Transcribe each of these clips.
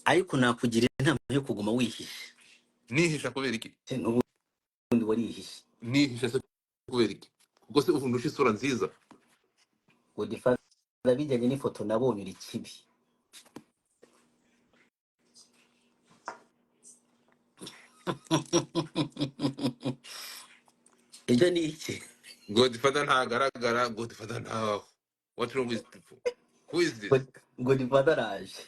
ariko nakugira inama yo kuguma wihishe. Nihisha kubera iki? N'ubundi warihishe. Nihisha se kubera iki? Kuko se uvundusha isura nziza. Godfather bijyanye n'ifoto nabonye uri kibi. Ibyo ni iki? Godfather ntagaragara, Godfather ntaho. What's wrong with people? Who is this? Godfather araje.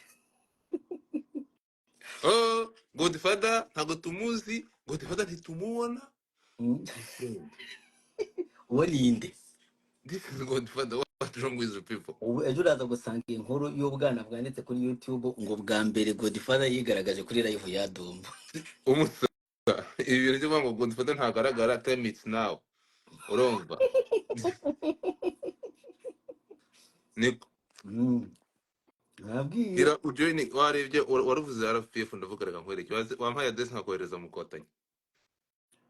Oh, Godfather ntago tumuzi, Godfather ntitumubona. Uwo ninde? This is Godfather. What's wrong with the people? Ubu ejo uraza gusanga inkuru y'ubwana bwanditse kuri YouTube ngo bwa mbere Godfather yigaragaje kuri live ya Ddumba. Umusa. Ibi bintu byo ngo Godfather ntagaragara, time it's now. Urumva? Niko. Nabwiye. Gira ujoine warebye waruvuze RFPF ndavuga reka nkwereke. Wampaye address nkakohereza mu Kotanyi.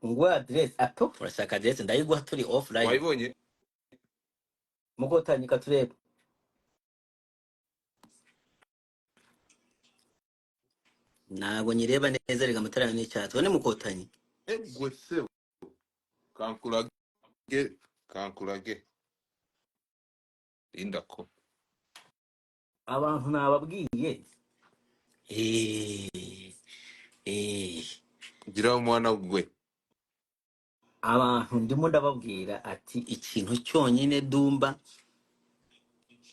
Ngo address ato urashaka address ndayiguha turi offline. Wayibonye? Mu Kotanyi katureba. Ntabwo nyireba neza rega amatara n'icyatsi. Wane mu Kotanyi? Gwese. Kankurage. Indako. Abantu nababwiye. Gira umwana gwe. Abantu ndimo ndababwira ati ikintu cyonyine Ddumba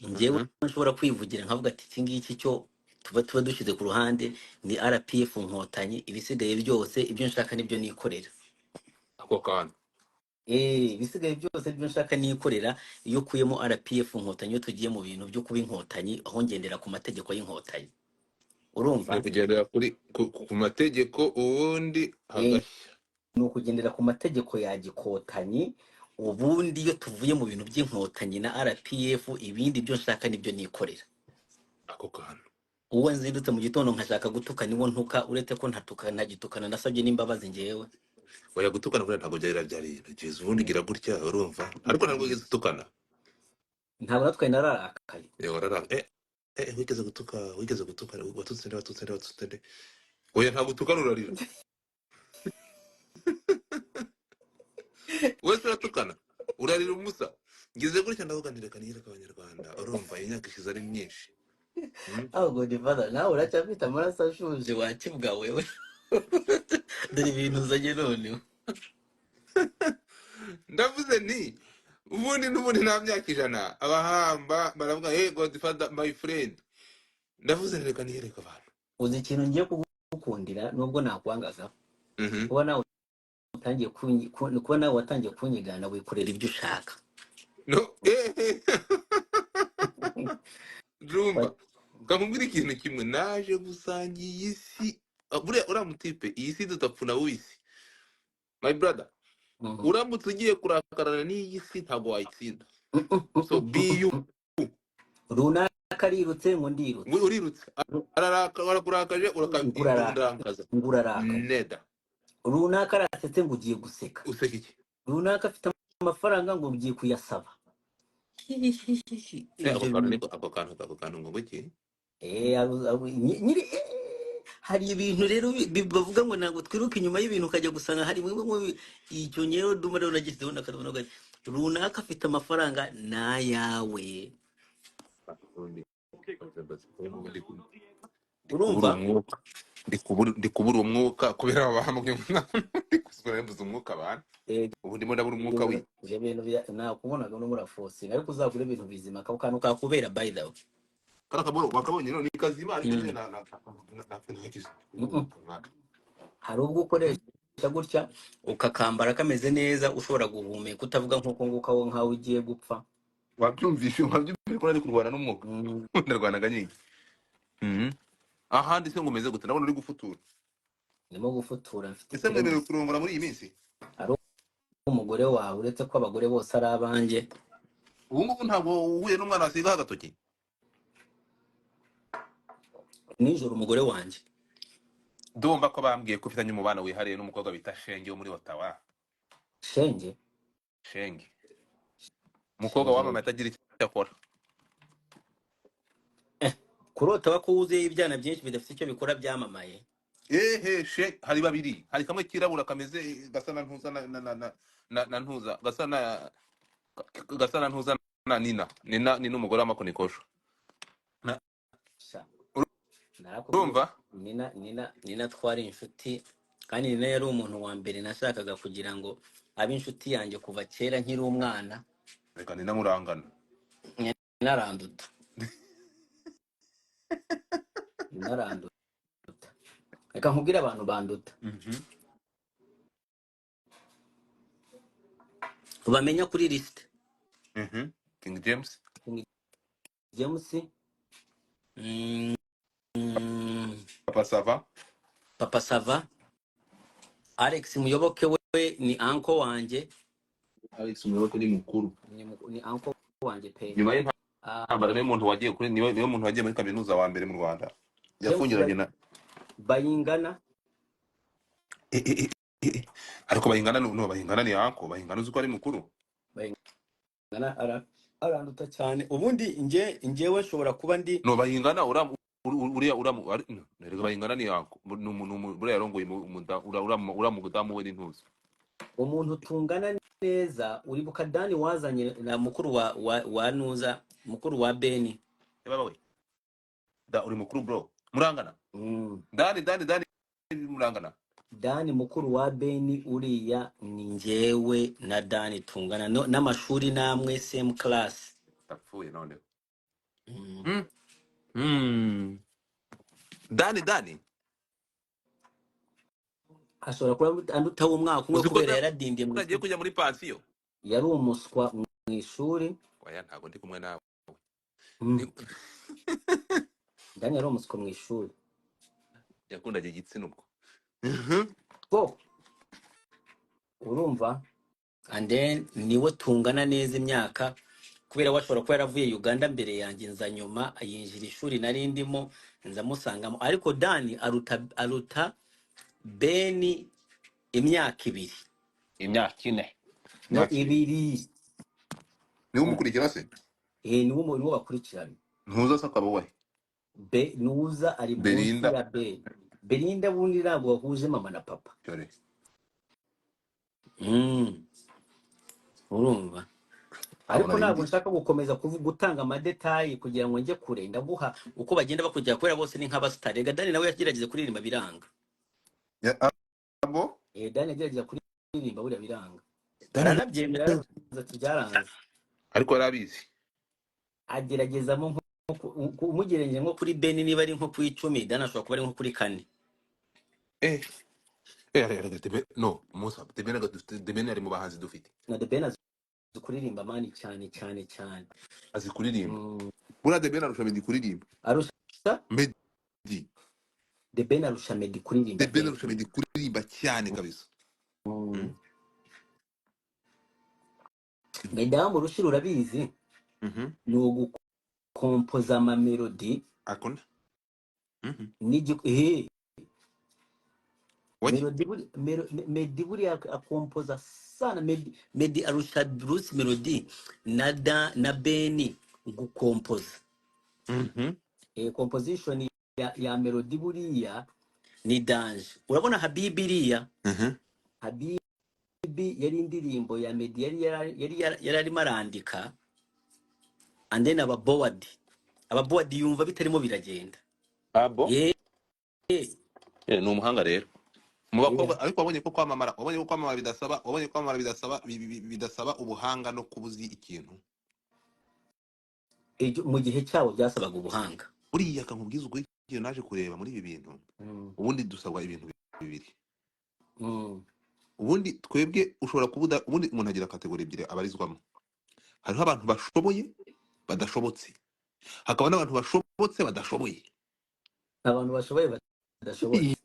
njyewe nshobora kwivugira nkavuga ati iki ngiki cyo tuba dushyize ku ruhande ni RPF Nkotanyi, ibisigaye byose ibyo nshaka nibyo nikorera. Ako kana. Ibisigaye byose ibyo nshaka nikorera iyo kuyemo RPF Nkotanyi iyo tugiye mu bintu byo kuba inkotanyi aho ngendera ku mategeko y'inkotanyi. Urumva? Ni kugendera ku mategeko ubundi hagashya. Ni ukugendera ku mategeko ya gikotanyi ubundi iyo tuvuye mu bintu by'inkotanyi na RPF ibindi byo nshaka nibyo nikorera. Ako kana. Uwo nzindutse mu gitondo nkashaka gutukana niwo ntuka uretse ko ntatukana gitukana nasabye n'imbabazi ngewe. Oya gutukana kuri ntago byari byiza ubundi gira gutya urumva ariko ntabwo wigeze gutukana. Ntabwo natwe nararakaye. Wararaka wigeze gutuka watutse nde. Oya ntabwo utukana urarira. Wese uratukana urarira umusa. Ngize gutya ndavuganira kaniyereka abanyarwanda urumva imyaka ishize ari myinshi. Aho Godfather nawe uracyafite amaraso ashuje wakibwa wewe. Dore ibintu uzanye none. Ndavuze ni ubundi nta myaka ijana abahamba baravuga Godfather my friend. Ndavuze reka niyereka abantu. Uzi ikintu ngiye kugukundira nubwo nakwangaza. Kuba nawe watangiye kunyigana wikorera ibyo ushaka. No Ddumba kamubwira ikintu kimwe naje gusangiye isi buriya uramutipe iyi si dutapfuna wisi my brother. Uramutse ugiye kurakarana n'iyi si ntabwo wayitsinda. So be you. Runaka rirutse ngo ndirutse. Urirutse arakurakaje urakabirakaza. Nguraraka. Neda. Runaka arasetse ngo ugiye guseka. Useka iki? Runaka afite amafaranga ngo ugiye kuyasaba. Ako kantu ngo iki? Nyiri hari ibintu rero bavuga ngo ntabwo twiruka inyuma y'ibintu ukajya gusanga hari bimwe icyo nyewe Ddumba rero nagizeho nakadubona gato. Runaka afite amafaranga nayawe. Urumva? Ndi kubura umwuka kubera abahambwe ndi kusura mbuze umwuka abantu. Ubu ndimo ndabura umwuka wi. Je bintu nakubonaga no muri force ariko uzagura ibintu bizima kantu kakubera by the way. Karakaboro wakabonye no nikazi imana ije na hari ubwo ukoresha gutya ukakambara kameze neza ushobora guhumeka utavuga nkuko nguka wo nkawe ugiye gupfa. Wabyumvishe ko nari kurwana n'umwuka. Ndarwanaga nyingi. Ahandi se ngomeze gute nabona uri gufutura. Ndimo gufutura mfite. Ese mwemerewe kurongora muri iyi minsi? Ari umugore wawe uretse ko abagore bose ari abanje. Ubu ngubu ntabwo uhuye n'umwana asiga hagatoki. Nijoro umugore wanje. Ddumba ko bambwiye ko ufitanye umubano wihariye n'umukobwa bita Shenge wo muri Ottawa. Shenge? Shenge. Umukobwa wamama atagira icyo akora. kurota bako wuzuye ibyana byinshi bidafite icyo bikora byamamaye. she hari babiri, hari kamwe kirabura kameze gasa na ntuza na ntuza gasa na ntuza na nina umugore w'amakonikosho. Sha Urumva? narakubwiye nina twari inshuti, kandi nina yari umuntu wa mbere nashakaga kugira ngo abe inshuti yanjye kuva kera nkiri umwana. Reka nina murangana. Naranduta naranduta reka nkubwire abantu banduta. Ubamenya kuri list. King James. James. Papa Sava. Alex Muyoboke we ni uncle wanjye. Alex Muyoboke ni mukuru. Ni uncle wanjye pe. Nyuma ye ntambara niwe muntu wagiye kuri niwe muntu wagiye muri kaminuza wa mbere mu Rwanda. Yafungiranye na Bayingana. Ariko Bayingana Bayingana ni uncle. Bayingana uzi ko ari mukuru. Bayingana aranduta cyane. Ubundi njyewe nshobora kuba ndi Bayingana uriya nerega Bayingana ni uncle. Buriya yarongoye mu gudamu we n'intuzi. Umuntu tungana neza uribuka Dani wazanye na mukuru wa Nuza, mukuru wa Beni. Baba we uri mukuru bro murangana. Dani murangana. Dani mukuru wa Beni uriya ni njyewe na Dani tungana n'amashuri namwe same class. Tapfuye none. Dani ashobora kuba anduta umwaka umwe kubera yaradindiye mu gihe kujya muri pansiyo. Yari umuswa mu ishuri. Oya ntago ndi kumwe nawe. Dani yari umuswa mu ishuri. Yakundaga igitsina ubwo. Urumva? And then niwe tungana neza imyaka, kubera washobora kuba yaravuye Uganda mbere yanjye nza nyuma yinjira ishuri nari ndimo nza musangamo. Ariko Dani aruta Beni imyaka 2. Imyaka 4. No 2. Niwe umukurikira se? Niwe bakurikirana. Ntuza sakaba we. Nuza ari munsi ya Beni. Belinda bundi ntabwo wahuje mama na papa. Cyore. Urumva? Ariko ntabwo nshaka gukomeza gutanga amadetayi kugira ngo njye kure. Ndaguha uko bagenda bakujya kubera bose ni nk'abastar. Rega Dani nawe yagerageje kuririmba biranga. Abo? Dani yagerageje kuririmba buriya biranga. Aranabyemera byaranze. Ariko yarabizi. Ageragezamo umugerenje nko kuri Beni niba ari nko kuri 10, Dani ashobora kuba ari nko kuri 4. No, Musa, Debeni ari mu bahanzi dufite. Na Debeni azi kuririmba mani cyane. Azi kuririmba. Bura Debeni arusha Meddy kuririmba. Arusha Meddy. Debeni arusha Meddy kuririmba. Debeni arusha Meddy kuririmba cyane kabisa. Medamu rushira urabizi. Ni ugukompoza ama melody. Akunda? Meddy buri akompoza sana. Meddy arusha Bruce melody na Beni gukompoza. Composition ya melody buriya ni danger. Urabona Habibi iriya? Habibi yari indirimbo ya Meddy yari arimo arandika, and then ababowadi yumva bitarimo biragenda. Abo? Ni umuhanga rero. Mu bakobwa ariko wabonye ko kwamamara bidasaba ubuhanga no kubuzi ikintu. Mu gihe cyabo byasabaga ubuhanga. Buriya kankubwiza ubwo igihe naje kureba muri ibi bintu. Ubundi dusabwa ibintu bibiri. Ubundi twebwe ushobora kubuda, ubundi umuntu agira kategori 2 abarizwamo. Hariho abantu bashoboye badashobotse. Hakaba n'abantu bashobotse badashoboye. Abantu bashoboye badashoboye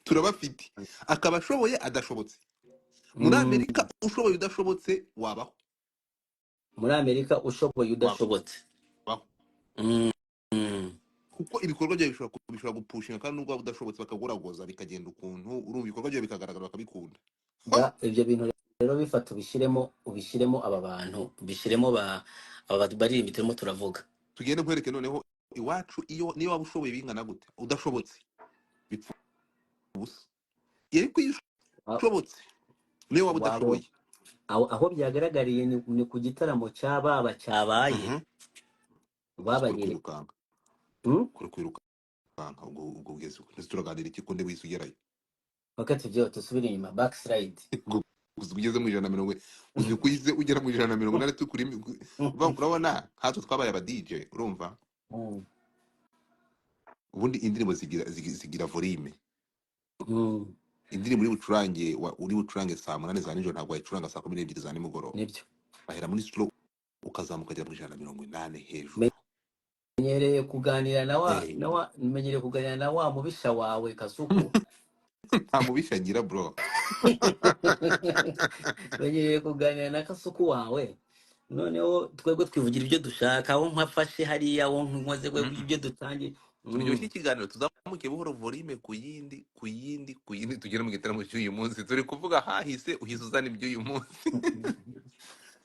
turabafite. Akaba ashoboye adashobotse. Muri Amerika ushoboye udashobotse wabaho. Muri Amerika ushoboye udashobotse. Kuko ibikorwa byawe bishobora gupushinga kandi nubwo udashobotse bakaguragoza bikagenda ukuntu urumva ibikorwa byawe bikagaragara bakabikunda. Ibyo bintu rero bifata ubishyiremo aba bantu, ubishyiremo aba bari imitirimo turavuga. Tugende nkwereke noneho iwacu iyo niyo waba ushoboye bingana gute udashobotse bipfa ubusa ariko iyo ushobotse niyo waba wabo udashoboye aho byagaragariye ni ku gitaramo cya baba cyabaye kuri babaye kwirukanga ubwo ugeze turaganira iki kunde wise ugerayo wakati byo tusubire inyuma backslide ugeze mu 150 uzi kuyize ugera mu 180 kuri urabona hato twabaye aba DJ urumva ubundi indirimbo zigira volume indirimbo uri bucurange saa 8 za nijoro ntabwo wayicuranga saa 12 za nimugoroba nibyo bahera muri slow ukazamuka agera mu 180 hejuru menyereye kuganira na wa mubisha wawe Kasuku nta mubisha ngira bro menyereye kuganira na Kasuku wawe noneho twebwe twivugira ibyo dushaka aho nkafashe hariya aho nkoze ibyo dutangiye turyoshye ikiganiro tuzamuke buhoro volume ku yindi tugere mu gitaramo cy'uyu munsi turi kuvuga hahise uhise uzana iby'uyu munsi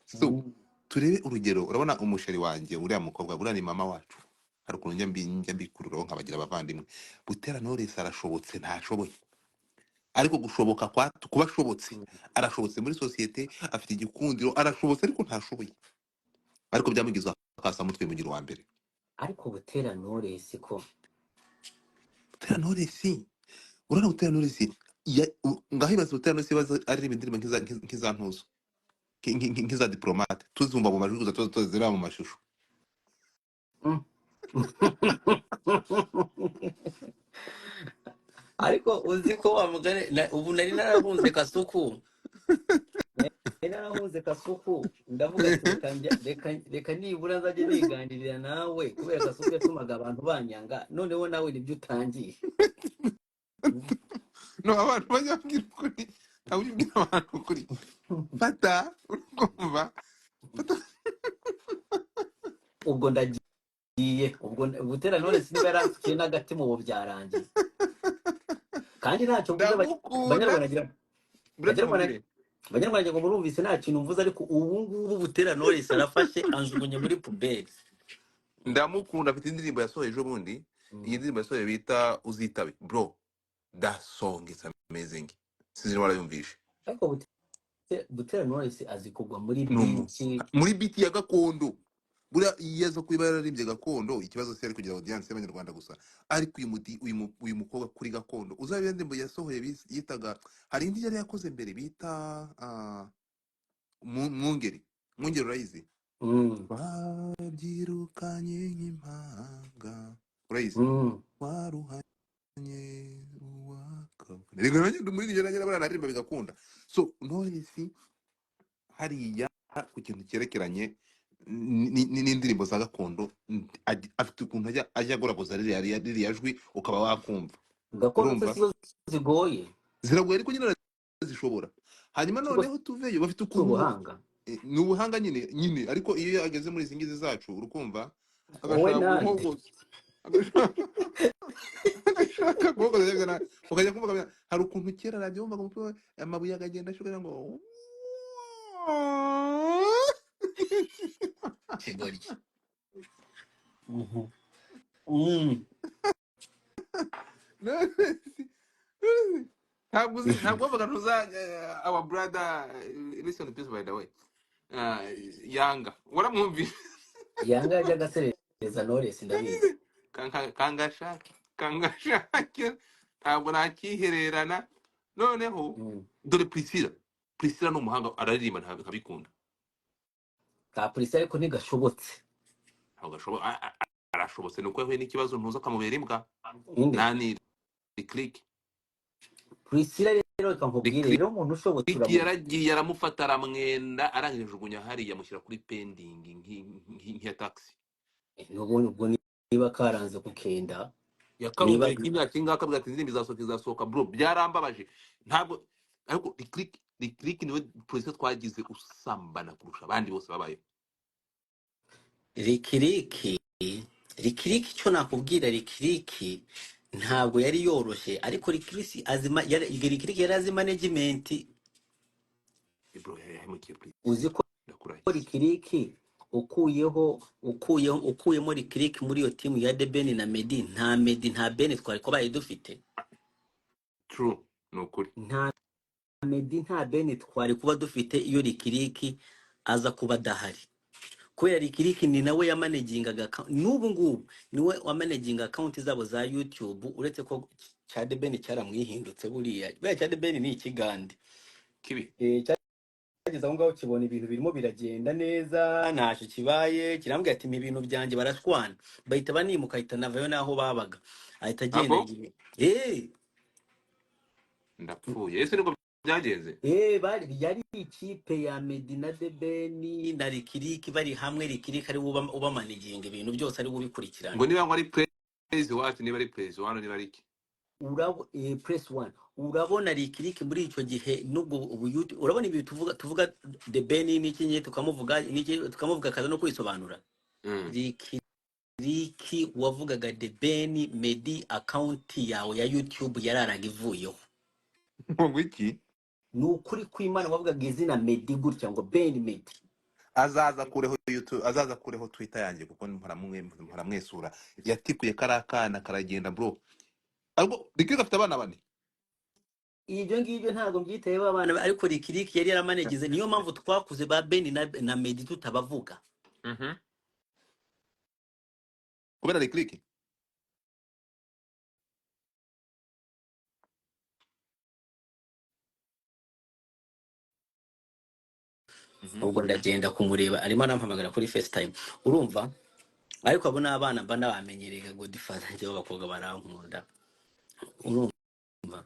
so turebe urugero urabona umusheri wanjye uriya mukobwa buriya ni mama wacu hari ukuntu njya mbikururaho nkabagira abavandimwe Butera Knowless arashobotse ntashoboye ariko gushoboka kuba ashobotse arashobotse muri sosiyete afite igikundiro arashobotse ariko ntashoboye ariko byamugize akasa mutwe mugira wa mbere ariko Butera Knowless ko Butera Knowless urana Butera Knowless ngaho ibaze Butera Knowless ari indirimbo nk'iza ntuzo nk'iza diplomate tuzumva mu majwi gusa tuzira mu mashusho ariko uzi ko wamugane ubu nari narahunze Kasuku ndavuga ati reka nibura nzajye niganirira nawe kubera Kasuku yatumaga abantu banyanga noneho nawe nibyo utangiye no abantu bajya babwira ukuri ntabwo ubwira abantu ukuri fata urumva ubwo ndagiye ubwo Butera Knowless niba yaransukiye n'agati mu byarangiye kandi ntacyo mvuze Banyarwanda ngo murumvise nta kintu mvuze ariko ubu ngubu Butera Knowless arafashe anjugunye muri puberi ndamukunda afite indirimbo yasohoye ejo bundi iyi ndirimbo yasohoye bita uzitabe bro that song is amazing sinzi warayumvishe ariko Butera Knowless azikugwa muri beat ya gakondo buriya iyaza kuba yararimbye gakondo ikibazo se ari kugira audience y'abanyarwanda gusa ariko uyu mukobwa kuri gakondo uzabe indirimbo yasohoye yitaga hari indi yari yakoze mbere bita mwungeri urayizi babyirukanye nk'impanga urayizi waruhanye uwakabone rego nanjye muri iryo nanjye baranarimba bigakunda so Knowless hariya ku kintu cyerekeranye n'indirimbo za gakondo afite ukuntu ajya agoragoza ririya jwi ukaba wakumva gakondo zigoye ziragoye ariko nyine zishobora hanyuma noneho tuveyo bafite ukuntu ni ubuhanga nyine ariko iyo ageze muri izi ngizi zacu urukumva agashaka guhogoza ukajya kumva hari ukuntu kera radiyo wumvaga amabuye akagenda ashuka ngo kigoryi ntabwo bavuga ntuza our brother listen to peace by the way yanga waramwumvise yanga yajya agasereza Knowless ndabizi kangashake ntabwo nakihererana noneho dore Priscilla ni umuhanga araririmba ntabikunda ka Priscilla ariko ntigashobotse ntabwo arashobotse nuko yahuye n'ikibazo ntuza akamubera imbwa nani click Priscilla rero kankubwire rero umuntu ushobotse yaragiye aramufata aramwenda arangije jugunya hariya amushyira kuri pending nk'iya taxi ubwo niba karanze kukenda yakarumbuye imyaka ingaka bwati indirimbo izasohoka bro byarambabaje ntabwo ariko click niwe Priscilla twagize usambana kurusha abandi bose babayeho rikiriki cyo nakubwira rikiriki ntabwo yari yoroshye ariko rikiriki yari azi management bro yahemukiye uzi ko rikiriki ukuyemo Lick muri iyo timu ya The Ben na Meddy nta Ben twari kubaye dufite. True, no kuri. Nta Meddy nta Ben twari kuba dufite iyo Lick aza kuba dahari. Kubera Lick ni nawe yamanagingaga n'ubu ngubu niwe wamanaginga account zabo za YouTube, uretse ko cya The Ben cyaramwihindutse buriya. Buriya cya The Ben ni ikigande Kibi. cyageze aho ngaho kibona ibintu birimo biragenda neza ntacyo kibaye, kirambwira ati ibintu byanjye barashwana, bahita banimuka, ahita navayo naho babaga, ahita agenda. Abo? Ndapfuye. Ese niko byagenze? Yari ikipe ya Meddy na The Ben na Lick bari hamwe, Lick ari ubamaniginga ibintu byose ari ubikurikirana. Ngo niba ngo ari praise what, niba ari praise one, niba ari iki? Press one. Urabona Lick muri icyo gihe nubwo ubu YouTube urabona ibi tuvuga The Ben n'iki nye tukamuvuga kaza no kwisobanura. Lick wavugaga The Ben Meddy account yawe ya YouTube yararaga ivuyeho. Ngo iki? Nukuri kw'Imana wavugaga izina Meddy gutya ngo Ben Meddy. Azaza kureho YouTube, azaza kureho Twitter yanjye kuko mpora mwesura. Yatikuye karakana karagenda bro. Albo Lick afite abana bane. Ibyo ngibyo ntabwo mbyitaye abana, ariko Lick yari yaramanegize, niyo mpamvu twakuze ba Ben na Meddy tutabavuga. Kubera Lick. Ubwo ndagenda kumureba arimo anampamagara kuri FaceTime, urumva. Ariko abo n'abana mba nabamenyereye Godfather njye b'abakobwa barankunda, urumva.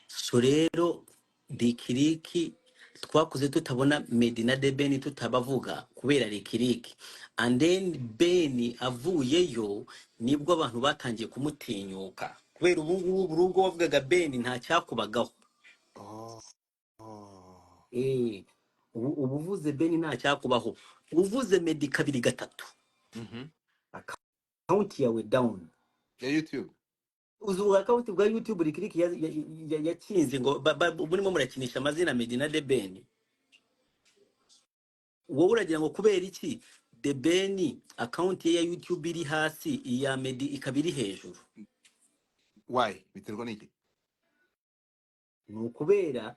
So rero Lick twakuze tutabona Meddy na The Ben tutabavuga kubera Lick, and then Ben avuyeyo nibwo abantu batangiye kumutinyuka, kubera ubu ngubu urugo wavugaga Ben nta cyakubagaho. Ubuvuze Ben nta cyakubaho, uvuze Meddy kabiri gatatu account yawe down ya YouTube. uzuga account bwa YouTube Lick yakinze ngo burimo murakinisha amazina Meddy na The Ben. Wowe uragira ngo kubera iki The Ben account ye ya YouTube iri hasi, iya Meddy ikabiri hejuru? Why? Biterwa n'iki? Nukubera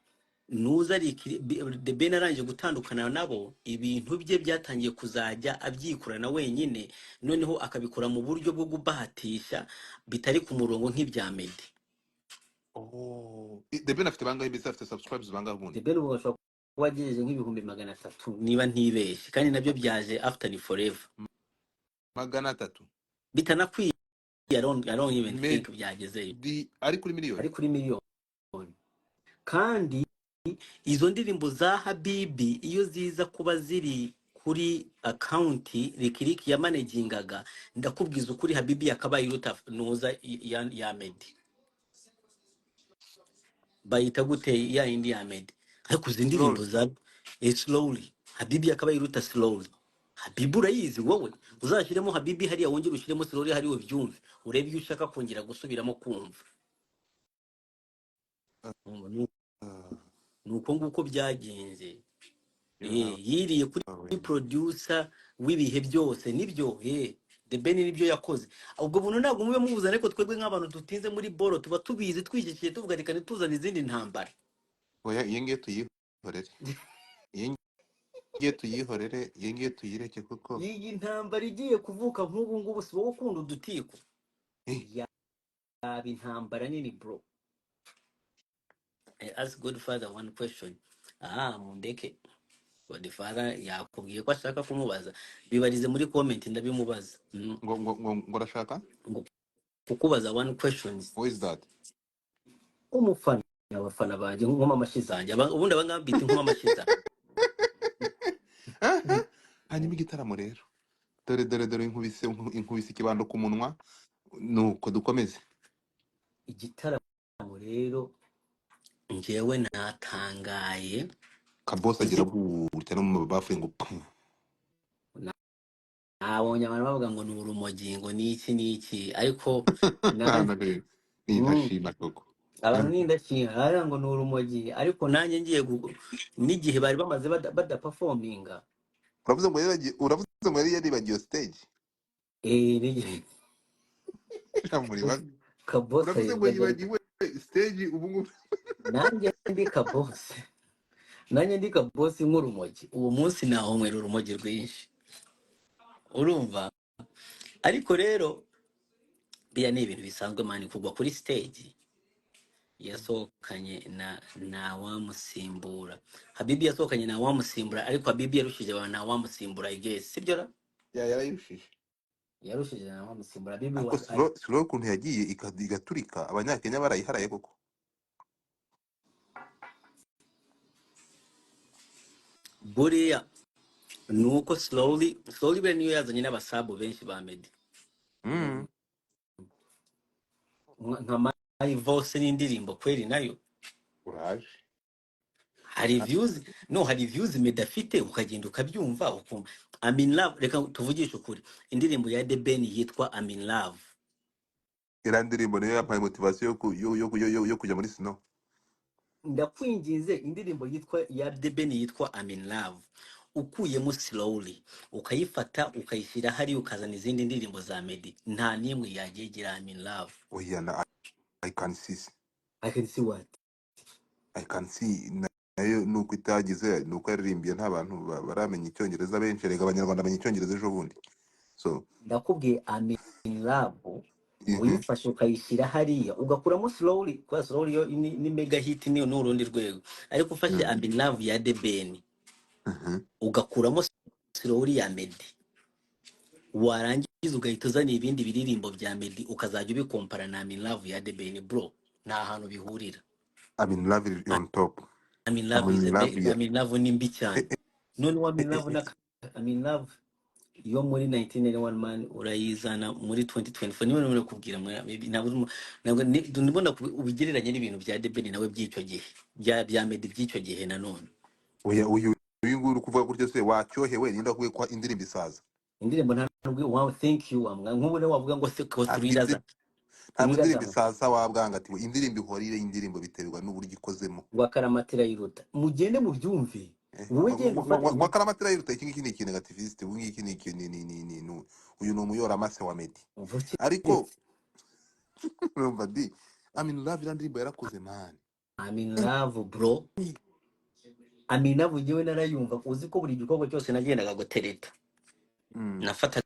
nuza The Ben arangije gutandukana nabo, ibintu bye byatangiye kuzajya abyikurana wenyine, noneho akabikora mu buryo bwo gubahatisha bitari ku murongo nk'ibya Meddy. The Ben afite bangahe mbese afite subscribers bangahe ubundi? The Ben ubashaka wagejeje nk'ibihumbi 300 niba ntibeshye, kandi nabyo byaje after the forever 300 bitanakwiye. I don't even think byagezeyo. Ari kuri miliyoni. Kandi izo ndirimbo za Habibi iyo ziza kuba ziri kuri account Lick yamanagingaga, ndakubwiza ukuri Habibi yakabaye iruta nuza ya Meddy. Bayita gute ya indi ya Meddy, ariko izi ndirimbo za slowly Habibi yakabaye iruta slowly. Habibi urayizi wowe, uzashyiremo Habibi hariya wongera ushyiremo slowly hariya byumve, urebe iyo ushaka kongera gusubiramo kumva. Nuko nguko byagenze. Yiriye kuri producer w'ibihe byose nibyo. The Ben nibyo yakoze. Ubwo buntu ntabwo mube mubuza, ariko twebwe nk'abantu dutinze muri boro tuba tubizi twishikiye tuvuga reka ntituzane izindi ntambara. Oya yenge tuyihorere. Yenge tuyireke kuko iyi ntambara igiye kuvuka nk'ubu ngubu si wowe ukunda udutiko. Yaba intambara nini bro. Ask Godfather one question. Mundeke Godfather yakubwiye ko ashaka kumubaza, bibarize muri comment ndabimubaza. ngo rashaka kukubaza one question. Who is that? Umufana abafana banje nkoma amashizanje ubundi abangambita nkoma amashizanje. Hanyuma igitaramo rero dore inkubise ikibando ku munwa, nuko dukomeze igitaramo rero. Njyewe natangaye kabosa agira gutya no mu bafuye ngo nabonye abantu bavuga ngo ni urumogi ngo niki ariko ndashima koko abantu n'indashima ngo ni urumogi, ariko nanjye ngiye n'igihe bari bamaze badaperforminga uravuze ngo yari yaribagiwe stage ni muri bake kabosi uravuze ngo yajyaga yibagiwe stage ubu ngubu nanjye ndi kabosi nanjye ndi kabosi nk'urumogi uwo munsi nahonywera urumogi rwinshi urumva ariko rero biriya ni ibintu bisanzwe mani kugwa kuri stage yasohokanye na wamusimbura Habibi yasohokanye na wamusimbura ariko Habibi yarushije abantu na wamusimbura I guess sibyo ra yarayushije yarushije na wamusimbura Habibi ariko slow ukuntu yagiye igaturika abanyakenya barayiharaye koko buriya nuko slowly buriya niyo yazanye n'abasabu benshi ba Meddy nka My Voice n'indirimbo kweri nayo uraje hari views Meddy afite ukagenda ukabyumva ukumva I'm in love reka tuvugishe ukuri indirimbo ya The Ben yitwa I'm in love ira ndirimbo niyo yampaye motivation yo kujya muri snow ndakwinginze indirimbo yitwa ya The Ben yitwa I'm in love ukuyemo slowly ukayifata ukayishyira hari ukazana izindi ndirimbo za Meddy nta nimwe yagigira I'm in love oya na I can see what I can see nayo nuko itagize nuko yaririmbiye nta bantu baramenya icyongereza benshi rega abanyarwanda bamenya icyongereza ejo bundi so ndakubwiye I'm in love uyifashe ukayishyira hariya ugakuramo slowly kwa slowly yo ni mega hit ni n'urundi rwego ariko ufashe I'm in love ya The Ben ugakuramo slowly ya Meddy warangiza ugahita uzana ibindi biririmbo bya Meddy ukazajya ubikompara na I'm in love ya The Ben bro nta hantu bihurira I'm in love on top I'm in love I'm in love ni mbi cyane none I'm in love na I'm in love yo muri 1981 man urayizana muri 2024 niwe none kubwira ntabwo ndibona ubigereranye n'ibintu bya The Ben nawe by'icyo gihe bya Meddy by'icyo gihe nanone oya uyu nguru kuvuga gutyo se wacyohewe ninda kuwe kwa indirimbo isaza indirimbo nta nubwo wow thank you nk'ubu ne wavuga ngo se ko turiraza ntabwo indirimbo isaza wabwanga ati indirimbo ihorire indirimbo biterwa n'uburyo ikozemo wakaramatira yiruta mugende mu byumve wowe genda ufata wakaramatira yiruta iki ngiki ni iki negativiste ubu ngiki ni iki ni uyu ni umuyoramase wa Meddy ariko urumva di I'm in love indirimbo yarakoze man I'm in love bro I'm in love ngewe narayumva uzi ko buri gikorwa cyose nagendaga gutereta nafataga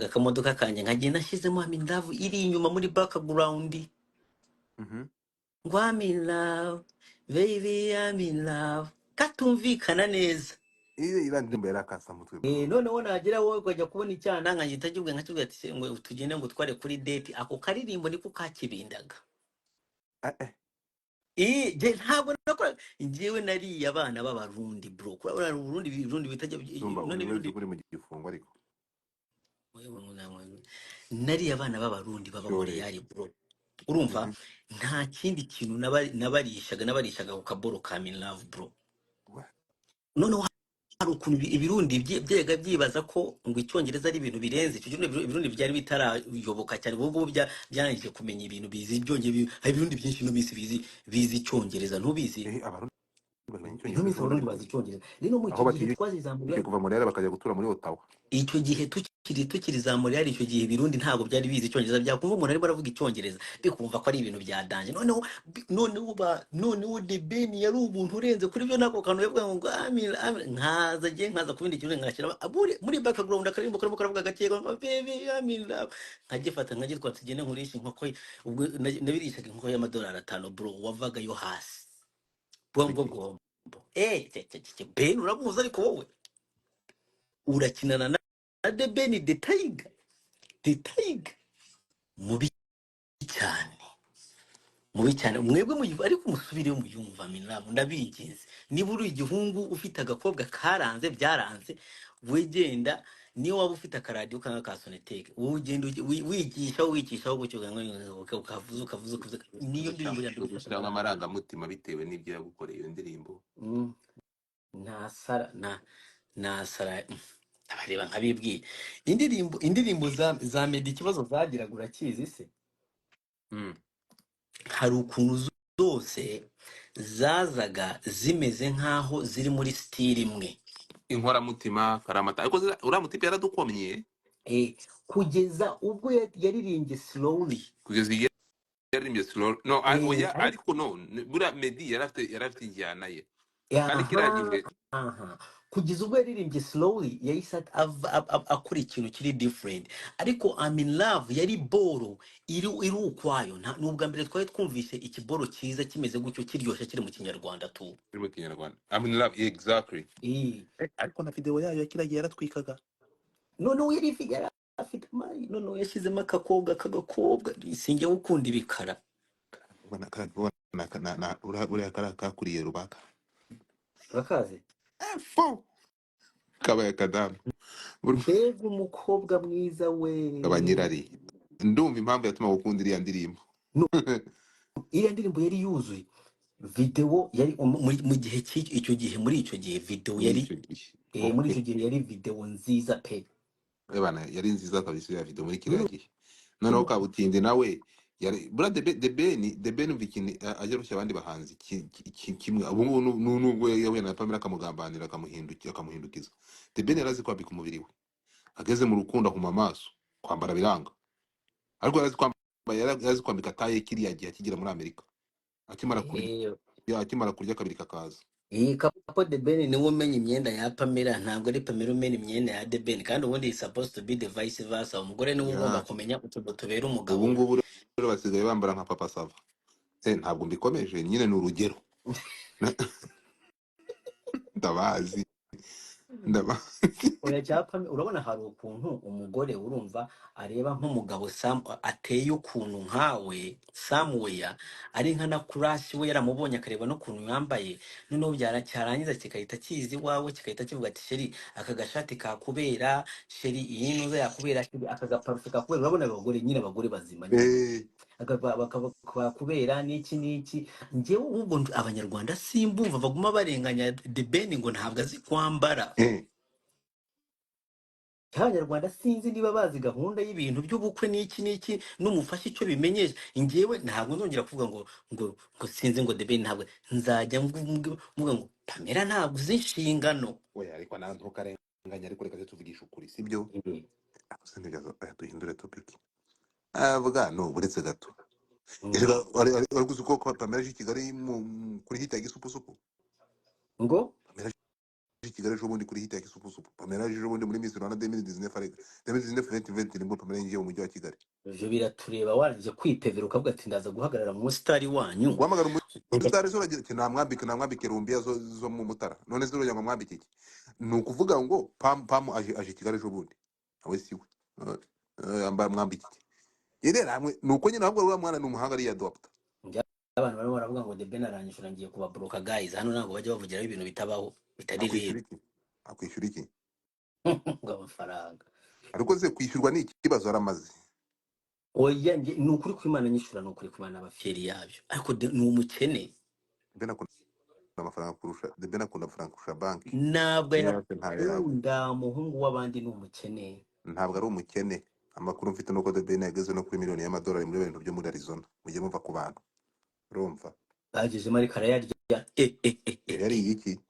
akamodoka kanjye nkagenda nashyizemo I'm in love iri inyuma muri background ngo I'm in love baby I'm in love katumvikana neza ira ndirimbo yarakasa mutwe noneho nagera wowe ukajya kubona icyana nkagita kibwe nkakibwira ati ngo tugende ngo tware kuri date ako karirimbo niko kakibindaga je ntabwo nakora ngewe nariye abana b'abarundi bro kubera Burundi bitajya none kuri mu gifungo ariko nariye abana b'abarundi b'abakoreyari bro urumva nta kindi kintu nabarishaga ku kaboro ka I'm in love bro noneho hari ukuntu ibirundi byega byibaza ko ngo icyongereza ari ibintu birenze icyo ibirundi byari bitarayoboka cyane ubwo byananije kumenya ibintu bizi ibyongereza hari ibirundi byinshi no bizi icyongereza ntubizi Abarundi bazi icyongereza rero mu icyo gihe twazizamuriye kuva muri yari bakajya gutura muri Ottawa icyo gihe tukirizamuriye ari icyo gihe Burundi ntabwo byari bizi icyongereza byakumva umuntu arimo aravuga icyongereza bikumva ko ari ibintu bya danje noneho The Ben yari umuntu urenze kuri byo nako kantu yavuga ngo nkaza kubindi kintu ngashyira muri background akarimbo karimo karavuga gake baby I'm in love nkagifata nkagitwa tugende nkurisha inkoko ubwo nabirishaga inkoko y'amadolari 5 bro wavaga yo hasi bwombo Ben uramuzi ariko wowe urakinana na The Ben the Tiger mubi cyane mwebwe ariko musubire muyumva minamo ndabigize niba uri igihungu ufite agakobwa karanze byaranze wegenda niyo waba ufite akaradiyo kanga ka soneteke wowe ugenda wigishaho gucyo ukavuza niyo ndirimbo yandikishije amarangamutima bitewe n'ibyo yagukoreye iyo ndirimbo nasara abareba nkabibwiye indirimbo za Meddy ikibazo zagiraga urakizi se hari ukuntu zose zazaga zimeze nkaho ziri muri style imwe inkoramutima karamata ariko uriya mutipe yaradukomye kugeza ubwo yaririmbye slowly, kugeza igihe yaririmbye slow no oya ariko ariko no buriya Meddy yarafite injyana ye kandi kiriya aha gihe aha kugeza ubwo yaririmbye slowly yahise akora ikintu kiri different, ariko I'm in love yari boro iri ukwayo, ni ubwa mbere twari twumvise ikiboro cyiza kimeze gutyo kiryoshye kiri mu kinyarwanda tu iri mu kinyarwanda I'm in love exactly eh ariko na video yayo yakiragiye yaratwikaga noneho yari afite noneho yashyizemo k'agakobwa sinjya gukunda ibikara uriya kariya kakuriye rubaka urakaze fo kabaye akadamu mbega umukobwa mwiza we, kaba nyirari ndumva impamvu yatuma gukunda iriya ndirimbo no, iriya ndirimbo yari yuzuye video yari mu gihe icyo gihe muri icyo gihe video muri yari icyo gihe muri okay icyo gihe yari video nziza pe, ebana yari nziza kabisa ya video muri kiriya gihe noneho kabutinde nawe yari bura the ben umva ikintu ajya rushya abandi bahanzi kimwe ubu ngubu nubwo yahuye na Pamela akamugambanira akamuhindukiza the ben yarazi kwambika umubiri we ageze mu rukundo ahuma amaso kwambara biranga ariko yarazi kwambika taye kiriya gihe akigera muri Amerika akimara kurya kabiri kakaza kapo The Ben niwe umenya imyenda ya Pamela, ntabwo ari Pamela umenya imyenda ya The Ben, kandi ubundi is supposed to be the vice versa, umugore niwe ugomba kumenya utuntu tubera umugabo. ubu ngubu rero basigaye bambara nka papa sava ntabwo mbikomeje nyine ni urugero ndabazi oya cyapame urabona hari ukuntu umugore urumva areba nk'umugabo ateye ukuntu nkawe somewhere ari nka na crush we yaramubonye akareba n'ukuntu yambaye, noneho cyarangiza kigahita kizi iwawe kigahita kivuga ati sheri aka gashati kakubera, sheri iyi ntuza yakubera, sheri aka gaparufe kakubera. Urabona abagore nyine abagore bazima nyine bakabakubera n'iki njyewe ubwo abanyarwanda simbumva baguma barenganya The Ben ngo ntabwo azi kwambara. Abanyarwanda sinzi niba bazi gahunda y'ibintu by'ubukwe n'iki n'umufasha icyo bimenyesha. Njyewe ntabwo nzongera kuvuga ngo sinzi ngo The Ben ntabwo nzajya mvuga ngo Pamela ntabwo uzi inshingano. oya ariko nawe ntukarenganya ariko reka tuvugisha ukuri sibyo duhindure topic avuga no buretse gato ari guzi ko Pamela aje i Kigali kuri hit ya gisupusupu ngo Pamela aje i Kigali ejo bundi kuri hit ya gisupusupu Pamela aje ejo bundi muri Miss Rwanda 2019 nibwo Pamela yinjiye mu mujyi wa Kigali. Ivyo biratureba waranje kwitevera ukavuga ati ndaza guhagarara mu star wanyu guhamagara umusitari zo uragira ati namwambike rumbiya zo mu Mutara none zo ngo mwambike iki ni ukuvuga ngo pam aje i Kigali ejo bundi nawe siwe yambara mwambike iki yere namwe nuko nyine ahubwo uriya mwana ni umuhanga ari adopta abantu barimo baravuga ngo The Ben aranyishura ngiye kubabroka guys hano ntabwo bajya bavugiraho ibintu bitabaho bitari rero akwishyura iki ngo amafaranga ariko ze kwishyurwa ni ikibazo aramaze oya ni ukuri kw'Imana nyishura ni ukuri kw'Imana abafyeri yabyo ariko ni umukene Ben akunda amafaranga kurusha The Ben akunda amafaranga kurusha banki ntabwo yakunda umuhungu w'abandi ni umukene ntabwo ari umukene amakuru mfite nuko The Ben yageze no kuri miliyoni y'amadolari muri bintu byo muri Arizona mujye mumva ku bantu urumva bageze muri karayarya yari iki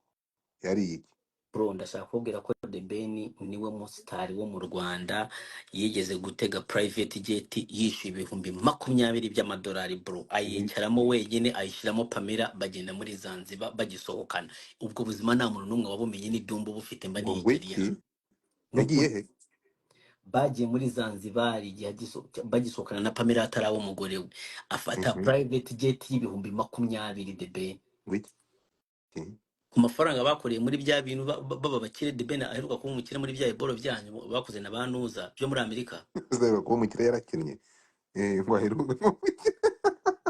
bro ndashaka kubwira ko The Ben niwe musitari wo mu Rwanda yigeze gutega private jet yishyuye $20,000 by'amadolari bro, ayicaramo wenyine ayishyiramo Pamela bagenda muri Zanzibar bagisohokana. Ubwo buzima nta muntu n'umwe wabumenye ni Ddumba bufite mba nigeriya yagiye he bagiye muri Zanzibar igihe bagisohokana na Pamela atarawo umugore we afata private jet $20,000 The Ben ku mafaranga bakoreye muri bya bintu baba bakire. The Ben aheruka kuba umukire muri bya eboro byanyu bakoze na banuza byo muri Amerika. Uzaba kuba umukire yarakennye waheruka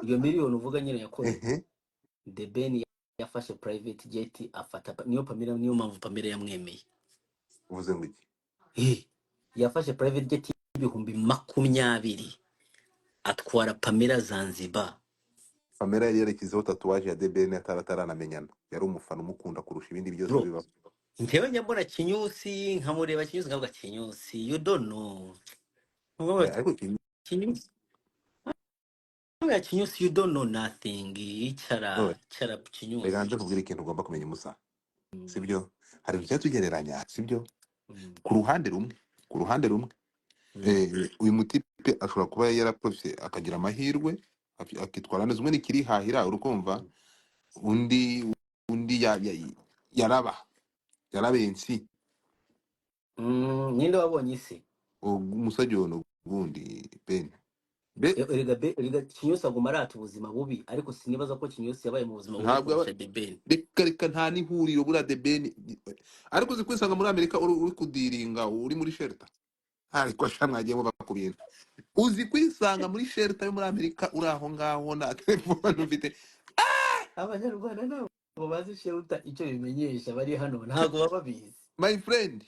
iyo miliyoni uvuga nyine yakoze The Ben yafashe private jet afata niyo mpamvu Pamela yamwemeye. uvuze ngo iki yafashe private jet $20,000 atwara Pamela Zanzibar. Pamela yari yarakizeho tatuwaje ya The Ben ataranamenyana yari umufana umukunda kurusha ibindi byose bibaho. Ntewe nyambona Kinyusi nkamureba Kinyusi ngavuga Kinyusi you don't know Kinyusi you don't know nothing. Icara Kinyusi reka nje kubwira ikintu ugomba kumenya umusa sibyo, hari ibyo tugereranya sibyo, ku ruhande rumwe uyu mutipe ashobora kuba yaraprofise akagira amahirwe akitwara neza, umwe nikirihahira urukumva, undi yaraba yarabensi ninde wabonye isi umusajyono ubundi ben erega Kinyusi aguma arata ubuzima bubi, ariko sinibaza ko Kinyusi yabaye mu buzima bubi ntabwo kurusha The Ben. reka nta n'ihuriro buriya The Ben, ariko uzi kwisanga muri Amerika uri kudiringa uri muri shelter, ariko sha mwagiyemo bakubintu, uzi kwisanga muri shelter yo muri Amerika uri aho ngaho na telefone ufite. Abanyarwanda ntabwo bazi shelter icyo bimenyesha, bari hano ntabwo baba bizi. My friend,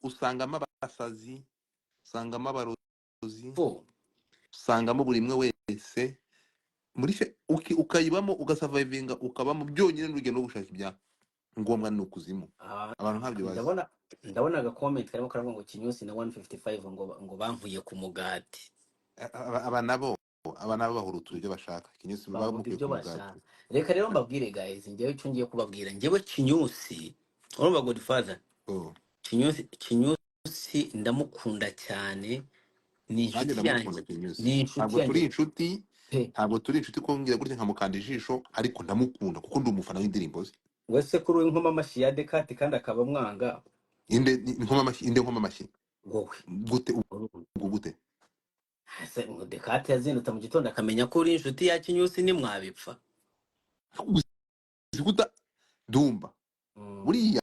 usangamo abasazi, usangamo abarozi, usangamo buri mwe wese muri ukayibamo ugasavayivinga ukabamo byonyine n'urugendo rwo gushaka ibya ngombwa ni ukuzimu. Abantu ntabyo bazi. Ndabona aga comment karimo karavuga ngo Kinyusi na 155 ngo bankuye ku mugati. Aba nabo bahurutura ibyo bashaka. Kinyusi bamukuye ku mugati. Reka rero mbabwire guys, njyewe icyo ngiye kubabwira, njyewe Kinyusi urumva Godfather. Kinyusi ndamukunda cyane, ni inshuti yanjye, ni inshuti yanjye. Ntabwo turi inshuti ko ngira gutya nkamukanda ijisho, ariko ndamukunda kuko ndi umufana w'indirimbo ze. Wese kuri inkoma amashi ya Dekati kandi akaba mwanga. Inde nkoma amashi. Wowe gute hase ngo Dekati yazinduta mu gitondo akamenya ko uri inshuti ya Kinyusi, ni mwabipfa zikuta Ddumba buriya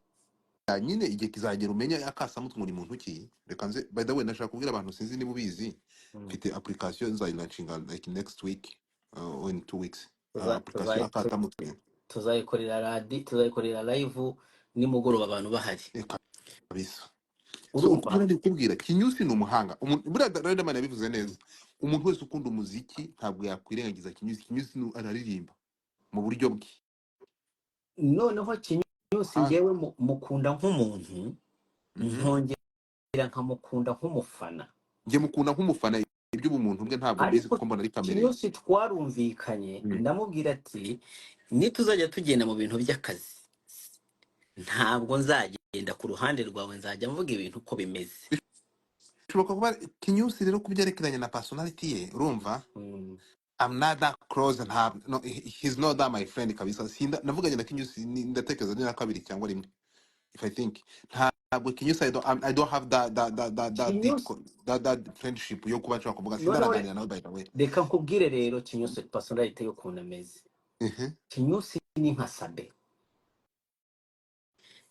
nyine igihe kizagera umenya akasamutwe muri muntu ki. Reka nze, by the way, nashaka kubwira abantu sinzi niba ubizi, mfite application nzayilaunching like next week or in 2 weeks. Application akatamutwe tuzayikorera live nimugoroba abantu bahari kabisa. So ukubona ndikubwira Kinyusi ni umuhanga. Buriya Riderman yabivuze neza, umuntu wese ukunda umuziki ntabwo yakwirengagiza Kinyusi. Kinyusi araririmba mu buryo bwe. Noneho Kinyusi njyewe mukunda nk'umuntu, nkongera nkamukunda nk'umufana. Nge mukunda nk'umufana, ibyo ubumuntu bwe ntabwo mbizi kuko mbona ari kamere. Kinyusi twarumvikanye, ndamubwira ati nituzajya tugenda mu bintu by'akazi ntabwo nzagenda ku ruhande rwawe, nzajya mvuga ibintu uko bimeze. Bishoboka kuba Kinyusi rero kubyerekeranye na personality ye, urumva, I'm not that close and no, he's not that my friend kabisa. Navuganye na Kinyusi ndatekereza ni na kabiri cyangwa rimwe, if I think. Ntabwo Kinyusi, I don't have that friendship yo kuba nshaka kuvuga sindaraganira nawe, by the way. Reka nkubwire rero Kinyusi personality yo kuntu ameze. Kinyusi ni nka Sabe,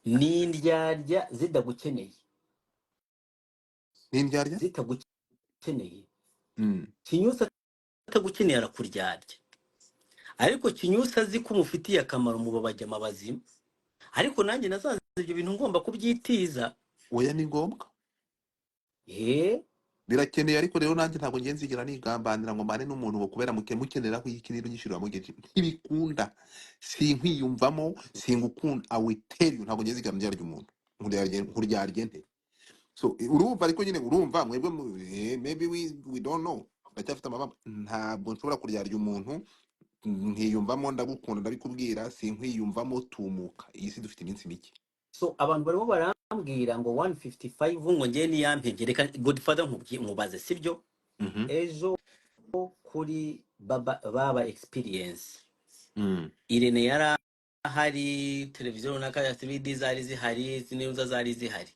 ni indyarya zidagukeneye. Ni indyarya zitagukeneye. Kinyusi atagukeneye arakuryarya, ariko Kinyusi azi ko umufitiye akamaro mu babajyama bazima. Ariko nanjye nasanze ibyo bintu ngomba kubyitiza. Oya ni ngombwa, birakeneye. Ariko rero nanjye ntabwo ngenzi nzigira nigambanira ngo mbane n'umuntu ngo kubera mukenera ko ikintu nyishirwa mu gihe ntibikunda, sinkwiyumvamo, singukunda. I will tell you, ntabwo ngenzi nzigira ndyarya umuntu nkuryarye nte. So urumva, ariko nyine urumva mwebwe maybe we don't know, ndacyafite amababa. Ntabwo nshobora kuryarya umuntu nkiyumvamo ndagukunda, ndabikubwira, sinkwiyumvamo, tumuka. Iyi si dufite iminsi mike. So abantu barimo barambwira ngo 155 ngo ngiye ni yampegereka Godfather nkubaze sibyo. Ejo kuri baba experience Irene yara hari televiziyo runaka ya TV zari zihari, zineruza zari zihari,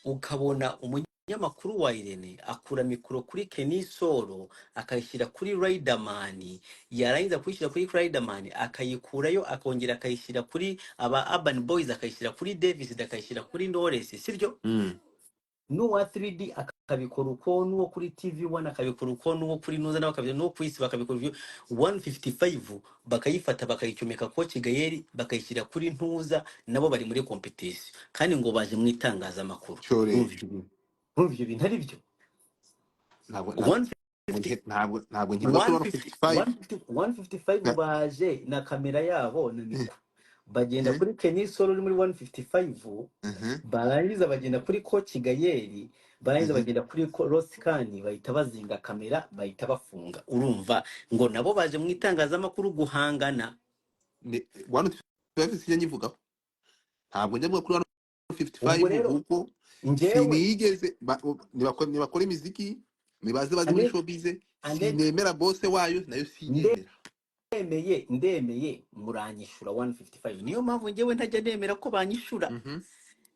ukabona umunyamakuru wa Irene akura mikoro kuri Kenisoro akayishyira kuri Riderman, yarangiza kuyishyira kuri Riderman akayikurayo akongera akayishyira kuri aba Urban Boys, akayishyira kuri Davis, akayishyira kuri Knowless, sibyo? N'uwa 3D akabikora uko, n'uwo kuri TV1 akabikora uko, n'uwo kuri Nuza nawe akabikora, n'uwo kwisi bakabikora. 155 bakayifata bakayicomeka ko Kigayeri bakayishyira kuri Ntuza, nabo bari muri competition kandi ngo baje mu itangazamakuru. Urumva ibyo bintu ari byo? Ntabwo nkibazo 155 baje na kamera yabo na mikoro, bagenda kuri Kenisoro uri muri 155, barangiza bagenda kuri ko Kigayeri, barangiza bagenda kuri Rosikani, bahita bazinga kamera, bahita bafunga. Urumva ngo nabo baje mu itangazamakuru guhangana. 155 nyivuga ntabwo njya kuri ubwo 155 rero kuko njyewe sinigeze nibakora imiziki nibaze baze muri showbiz sinemera bose wayo nayo sinyemera ndemeye muranyishura 155 niyo mpamvu njyewe ntajya nemera ko banyishura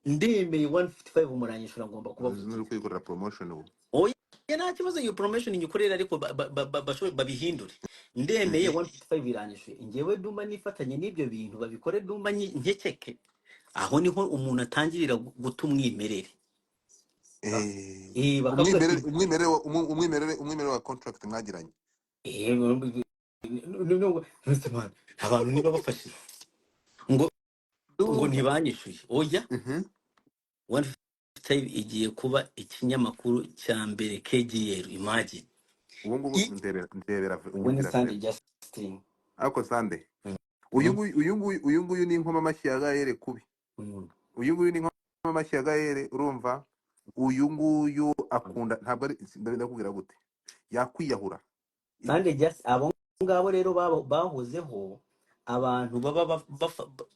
ndemeye 155 muranyishura ngomba kubavugira muri kwikorera promotion ubu oya nta kibazo iyo promotion nyikorera ariko babihindure ndemeye 155 iranyishuye njyewe Ddumba nifatanye n'ibyo bintu babikore Ddumba nkekeke aho niho umuntu atangirira guta umwimerere umwimerere wa contract mwagiranye abantu niba bafashe ngo ntibanyishuye oya 155 igiye kuba ikinyamakuru cya mbere KGL imagine ubu ngubu ndebera ubu ni Sunday Justin ako Sunday uyu nguyu ni inkoma amashyi ya Gaere kubi uyu nguyu ni inkoma amashyi ya Gaere urumva uyu nguyu akunda ntabwo ari ndakubwira gute yakwiyahura Sunday Justin abo ngabo rero bahozeho abantu baba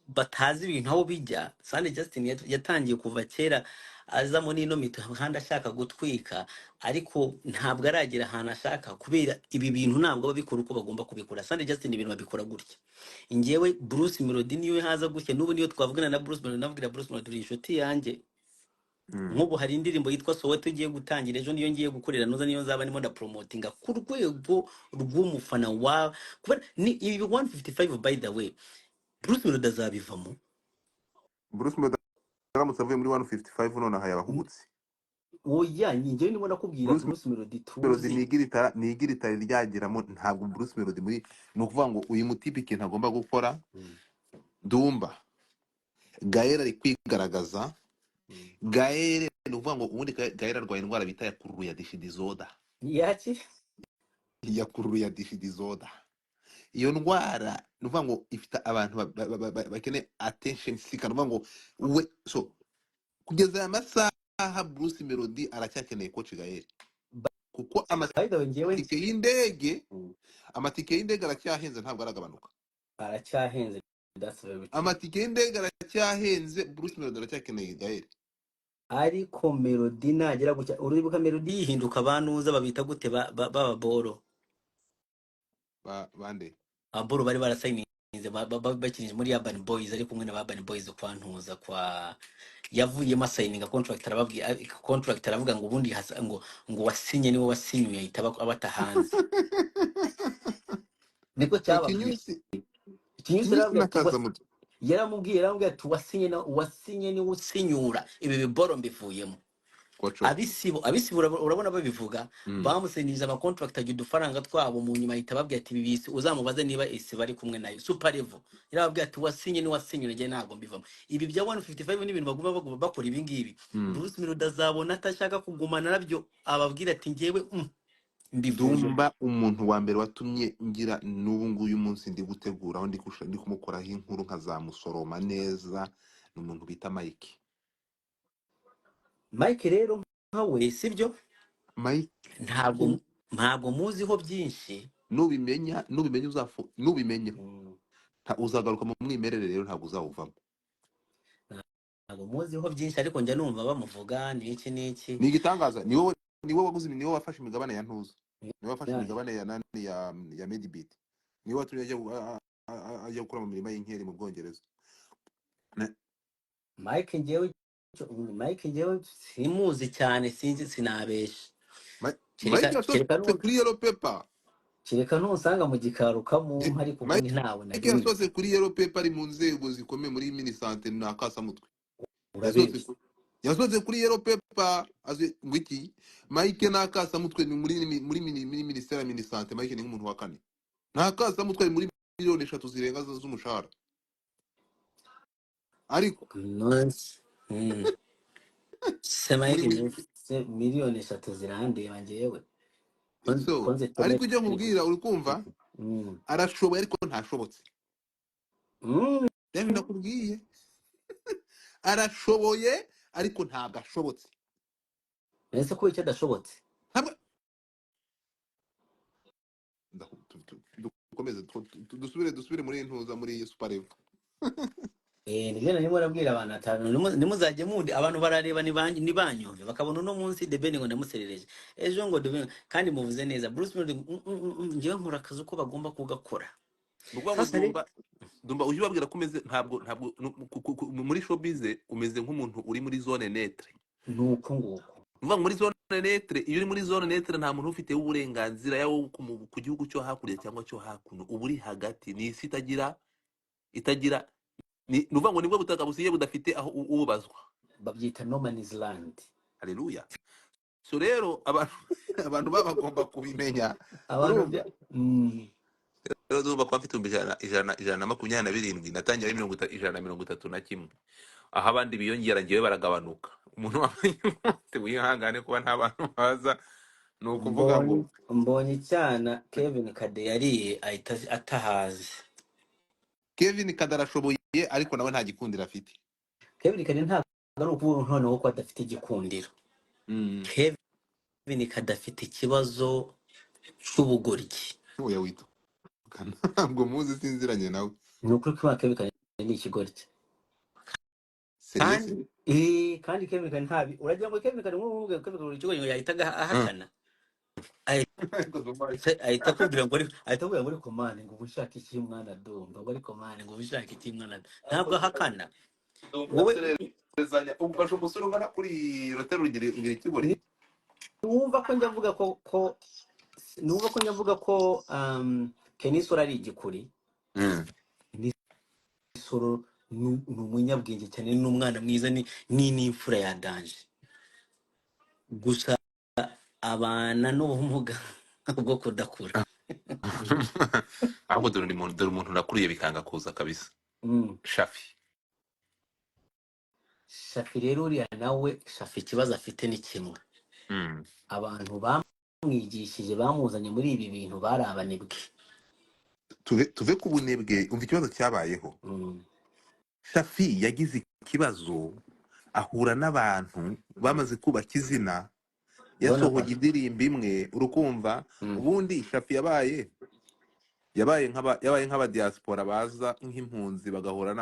batazi ibintu aho bijya Sunday Justin yatangiye kuva kera azamo n'ino mihanda ashaka gutwika ariko ntabwo aragera ahantu ashaka kubera ibi bintu ntabwo babikora uko bagomba kubikora Sunday Justin ibintu babikora gutya njyewe Bruce Melody niyo haza gutya n'ubu niyo twavugana na Bruce Melody nabwira Bruce Melody uri inshuti yanjye nk'ubu hari indirimbo yitwa Soweto ugiye gutangira ejo niyo ngiye gukorera nuza niyo nzaba ndimo ndapromotinga ku rwego rw'umufana wa ni ibi 155 by the way Bruce Melody azabivamo Bruce Melody aramutse avuye muri 155 none aha yabahubutse oya njyewe ndimo nakubwira Bruce Melody tuzi ni igiritari ryagiramo ntabwo Bruce Melody muri no kuvuga ngo uyu mutipe ikintu agomba gukora Ddumba Gaere ari kwigaragaza Gaere ni ukuvuga ngo ubundi Gaere arwaye indwara bita yakururu ya disorder yaki yakururu ya disorder iyo ndwara ni ukuvuga ngo ifite abantu bakene attention seeker ni ukuvuga ngo we so kugeza aya masaha Bruce Melody aracyakeneye coach Gaere kuko amatike y'indege aracyahenze ntabwo aragabanuka aracyahenze amatike y'indege aracyahenze Bruce Melody aracyakeneye Gaere ariko Melody nagera gutya uribuka Melody yihinduka abanuza babita gute bababoro bande aboro bari barasayininze bakinije muri Urban Boys ari kumwe na Urban Boys kwantuza kwa yavuyemo asayininga contract arababwiye contract aravuga ngo ubundi ngo wasinye niwe wasinyuye ahita abatahanze niko cyababwiye ikinyusi yaramubwiye ati wasinye niwe usinyura ibi biboro mbivuyemo abisibo urabona babivuga bamusenije ama contract agiye udufaranga twabo mu nyuma ahita babwiye ati bibisi uzamubaze niba isi bari kumwe nayo super level yarababwiye ati wasinye ni wasinyura ngiye ntabwo mbivamo ibi bya 155 n'ibintu bagomba bakora ibi ngibi Bruce Melody azabona atashaka kugumana nabyo ababwira ati ngewe Ddumba umuntu wa mbere watumye ngira n'ubu nguyu munsi ndi gutegura aho ndi kumukoraho inkuru nkazamusoroma neza ni umuntu bita Mike rero nkawe sibyo Mike ntabwo muziho byinshi nubimenya uzagaruka mu mwimerere rero ntabwo uzawuvamo ntabwo muziho byinshi ariko njya numva bamuvuga ni igitangaza ni wowe wafashe imigabane ya ntuza niwe wafashe imigabane ya nani ya Medibit niwe watumye ajya gukora mu mirima y'inkeri mu Bwongereza Mike ngewe simuzi cyane sinzi sinabesha Mike yasohotse kuri Yellow Paper kereka ntusanga mu gikarukamu ariko ubundi ntawe Mike yasohotse kuri Yellow Paper ari mu nzego zikomeye muri Minisante na Kasamutwe yasohotse kuri Yellow Paper azwe ngwiki Mike na Kasamutwe ni muri Ministeri ya Minisante Mike ni nk'umuntu wa kane na Kasamutwe muri miliyoni 3 zirenga z'umushahara ariko miliyoni 3 zirandeba ngewe ariko ujya mubwira uri kumva arashoboye ariko ntashobotse David nakubwiye arashoboye ariko ntabwo ashobotse ese ko icyo adashobotse dukomeze dusubire muri ntuza muri super level nibyo narimo arabwira abantu atanu nimuzajye mundi abantu barareba nibanyumve bakabona uno munsi The Ben ngo ndamuserereje ejo ngo The Ben kandi muvuze neza Bruce Melody ngewe nkora akazi uko bagomba kugakora nukuvuga ngo sasa rero Ddumba uje ubabwira ko umeze ntabwo muri showbiz umeze nk'umuntu uri muri zone neutre. nuko nguko Uvuga muri zone neutre, iyo uri muri zone neutre nta muntu ufite uburenganzira yawo ku gihugu cyo hakurya cyangwa cyo hakuno, uba uri hagati, ni isi itagira nuvuga ngo nibwo butaka busiye budafite aho ubazwa, babyita no man's land. haleluya. So rero abantu bagomba kubimenya abantu rero Ddumba kwa mfite 127 natangiye ari 131 aho abandi biyongera ngewe baragabanuka. Umuntu wamenye wihangane kuba nta bantu baza ni ukuvuga ngo mbonye cyana Kevin Kade yariye ahita atahazi. Kevin Kade arashoboye ariko nawe nta gikundiro afite. Kevin Kade nta ari ukuvuga noneho ko adafite igikundiro. Kevin Kade afite ikibazo cy'ubugoryi. Oya wito ntabwo muzi sinziranye nawe. Ni ukuri ko Kevin Kade ni ikigoryi. Kandi Kevin Kade ntabi uragira ngo Kevin Kade nk'uvuga Kevin Kade ikigo yahitaga ahakana ahita kubwira ngo ari komande ngo ubushaka iki mwana Ddumba ngo ari komande ngo ubushaka iki mwana ntabwo ahakana wowe ufashe umusore ungana kuri rotero ugira ikigori. Numva ko njya mvuga ko Kenisoro ari igikuri. Kenisoro ni umunyabwenge cyane n'umwana mwiza ni n'imfura ya danje gusa abana n'ubumuga bwo kudakura. Ahubwo dore umuntu nakuriye bikanga kuza kabisa. Shafi rero uriya nawe Shafi ikibazo afite ni kimwe. Abantu bamwigishije bamuzanye muri ibi bintu bari abanebwe. Tuve ku bunebwe, umva ikibazo cyabayeho. Shafi yagize ikibazo ahura n'abantu bamaze kubaka izina, yasohoye indirimbo imwe urukumva. Ubundi Shafi yabaye nk'aba diaspora baza nk'impunzi bagahura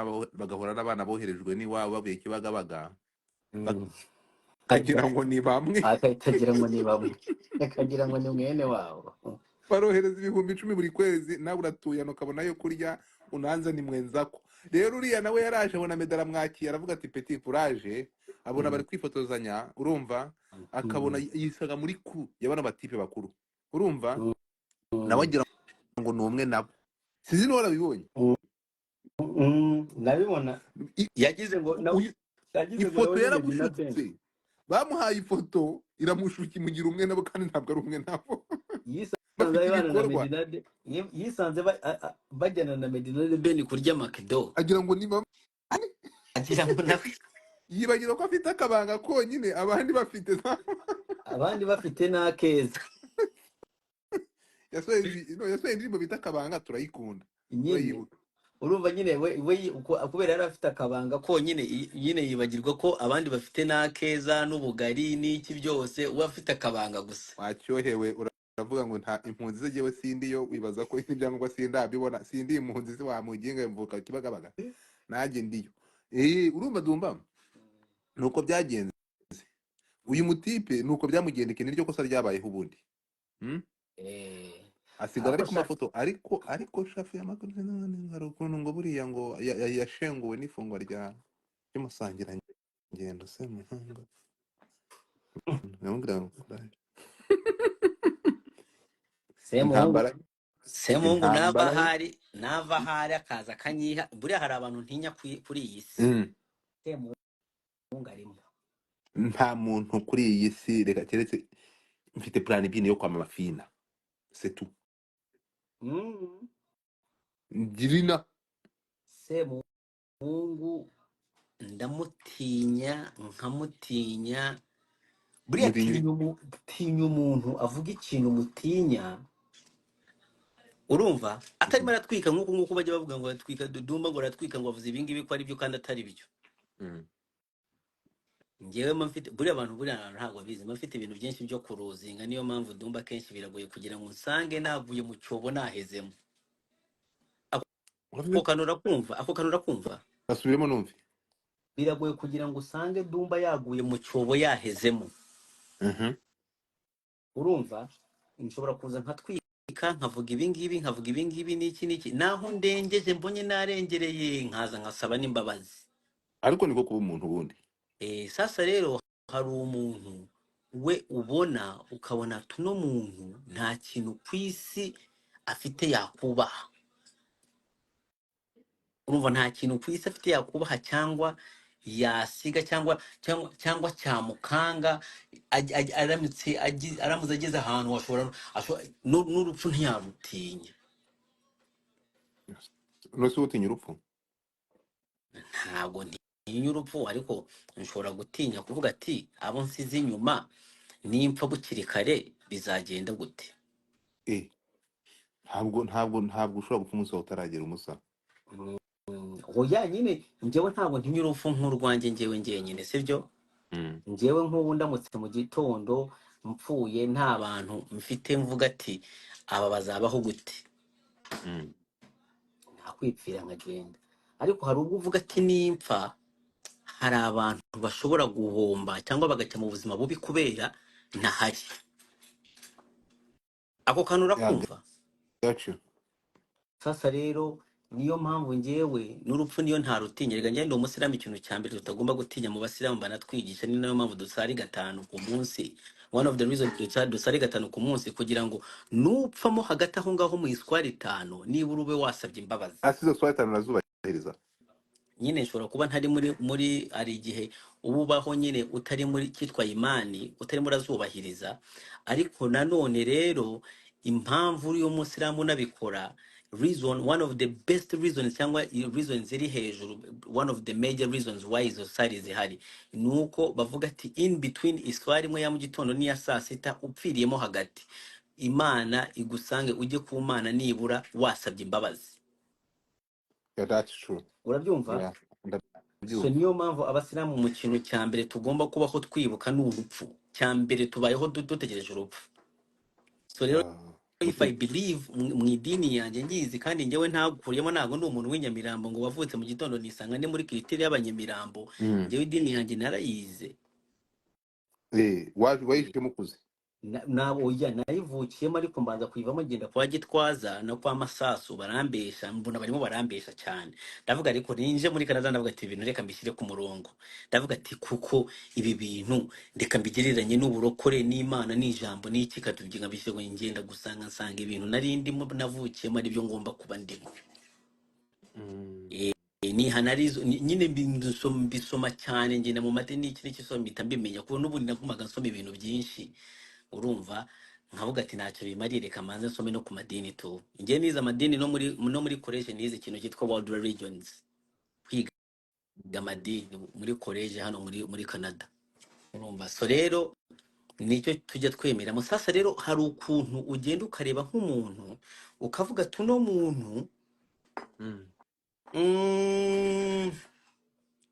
n'abana boherejwe n'iwabo bavuye Kibagabaga, akagira ngo ni bamwe, akagira ngo ni mwene wabo. barohereza 10,000 buri kwezi, nawe uratuye ukabona yo kurya unanza ni mwenzako. Rero uriya nawe yaraje abona medala mwaki aravuga ati petit courage, abona bari kwifotozanya urumva, akabona yisaga muri yabana batipe bakuru urumva, nawe agira ngo ni umwe nabo. Sizi no warabibonye. Nabibona yagize ngo ifoto yaramushutse, bamuhaye ifoto iramushuka imugira umwe nabo kandi ntabwo ari umwe nabo. yisanze bajyana na Medinade Ben kurya makido, agira ngo ni bamwe, agira ngo nawe yibagira ko afite akabanga konyine abandi bafite n'akeza. yasohoye indirimbo bita akabanga turayikunda. Urumva nyine we kubera yari afite akabanga konyine nyine yibagirwa ko abandi bafite n'akeza n'ubugari n'iki byose uba afite akabanga gusa. Wacyohewe uravuga ngo nta impunzi ze jewe sindiyo, wibaza ko ibyangombwa sindabibona, sindi impunzi ze wamuginga mvuka Kibagabaga nanjye ndiyo. Urumva Ddumba nuko byagenze. Uyu mutipe nuko byamugendekeye, niryo kosa ryabayeho ubundi. Asigara ari ku mafoto ariko Shafi y'amakuru hari ukuntu ngo buriya ngo yashenguwe n'ifungwa ry'umusangira ngendo se muhanga. Semungu nava hari akaza kanyiha, buriya hari abantu ntinya kuri iyi si. Semungu arimo. Nta muntu kuri iyi si reka keretse mfite plan B yo kwa mama Fina. C'est tout. Girina Semungu ndamutinya nkamutinya. Buriya tinya umuntu avuga ikintu mutinya, urumva atari maratwika nk'uko bajya bavuga ngo atwika Ddumba ngo aratwika ngo avuze ibingibi ko ari byo kandi atari byo. Ngewe mfite buriya abantu buriya ntabwo bizi, mfite ibintu byinshi byo kuruzinga, niyo mpamvu Ddumba kenshi biragoye kugira ngo nsange navuye mu cyobo nahezemo. Ako kanura kumva asubiremo numve. biragoye kugira ngo usange Ddumba yaguye mu cyobo yahezemo. Urumva nshobora kuza nkatwika nkavuga ibingibi nkavuga ibingibi n'iki naho ndengeje mbonye narengereye nkaza nkasaba n'imbabazi. Ariko niko kuba umuntu wundi. Sasa rero hari umuntu we ubona ukabona tuno muntu nta kintu ku isi afite yakubaha. Urumva nta kintu ku isi afite yakubaha cyangwa yasiga cyangwa cyamukanga aramutse ageze ahantu n'urupfu ntiyarutinya. Nose utinya urupfu? Ntabwo ntinya urupfu, ariko nshobora gutinya kuvuga ati abo nsize inyuma nimpfa bukiri kare bizagenda gute. Ntabwo ushobora gupfa umunsi wawe utaragera umusa. Oya nyine njyewe ntabwo ntinya urupfu nk'urwanjye njyewe njyenyine, sibyo? Njyewe nk'ubu ndamutse mu gitondo mpfuye nta bantu mfite mvuga ati aba bazabaho gute, ntakwipfira nkagenda. Ariko hari ubwo uvuga ati nimpfa hari abantu bashobora guhomba cyangwa bagajya mu buzima bubi kubera ntahari. Ako kantu urakumva? Sasa rero niyo mpamvu njyewe n'urupfu niyo ntarutinya. Rega njye ndi umusiramu, ikintu cya mbere tutagomba gutinya mu basiramu banatwigisha, ni nayo mpamvu dusari 5 ku munsi. One of the reasons dusari 5 ku munsi kugira ngo nupfamo hagati aho ngaho mu iswari 5 nibura ube wasabye imbabazi. Asizo swari 5 nazubahiriza. Nyine nshobora kuba ntari muri ari igihe ububaho nyine utari muri cyitwa imani, utari murazubahiriza. Ariko nanone rero impamvu uri umusiramu nabikora, one of the best reasons cyangwa reasons ziri hejuru, one of the major reasons why izo sari zihari nuko bavuga ati in between iswari imwe ya mu gitondo n'iya saa sita upfiriyemo hagati, Imana igusange ujye ku Mana nibura wasabye imbabazi. That's true. Urabyumva? So niyo mpamvu abasiramu mu kintu cya mbere tugomba kubaho twibuka n'urupfu. Cya mbere tubayeho dutegereje urupfu. So rero if I believe mu idini yanjye ngizi kandi njyewe ntagukuriyemo, ntago ndi umuntu w'inyamirambo ngo wavutse mu gitondo nisanga ndi muri kiriteri y'abanyamirambo. Njyewe idini yanjye narayize. Wayishemo kuze? Oya nayivukiyemo, ariko mbanza kuyivamo ngenda kwa Gitwaza no kwa Masasu barambesha, mbona barimo barambesha cyane. Ndavuga ariko ninje muri Canada, ndavuga ati ibintu reka mbishyire ku murongo. Ndavuga ati kuko ibi bintu reka mbigereranye n'uburokore n'Imana n'ijambo n'iki katubyiga mbishyire ngo ngenda gusanga nsanga ibintu nari ndimo navukiyemo ari byo ngomba kuba ndimo. Ni hanarizo nyine mbisoma cyane, ngenda mu madini iki n'ikisoma mpita mbimenya kuko n'ubundi nagumaga nsoma ibintu byinshi. Urumva nkavuga ati ntacyo bimariye, reka manze nsome no ku madini tu. Ngiye nize amadini no muri college nize ikintu cyitwa World Religions, kwiga amadini muri college hano muri Canada. Urumva so rero nicyo tujya twemeramo. Sasa rero hari ukuntu ugenda ukareba nk'umuntu ukavuga tuno muntu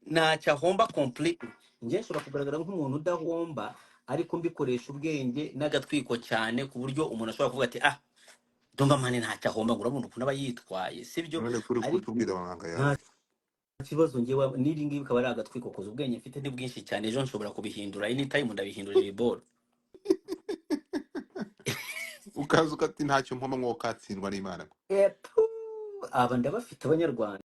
ntacyo ahomba completely. Njye nshobora kugaragara nk'umuntu udahomba, ariko mbikoresha ubwenge n'agatwiko cyane ku buryo umuntu ashobora kuvuga ati Ddumba mane ntacyo ahomba, ngo urabona ukuntu aba yitwaye, sibyo? Nta kibazo njyewe n'iri ngibi bikaba ari agatwiko koza ubwenge mfite ni bwinshi cyane. Ejo nshobora kubihindura anytime, ndabihindurira ibiboro. Ukaza ukati ntacyo mpoma ngo katsindwa n'Imana. Aba ndabafite Abanyarwanda.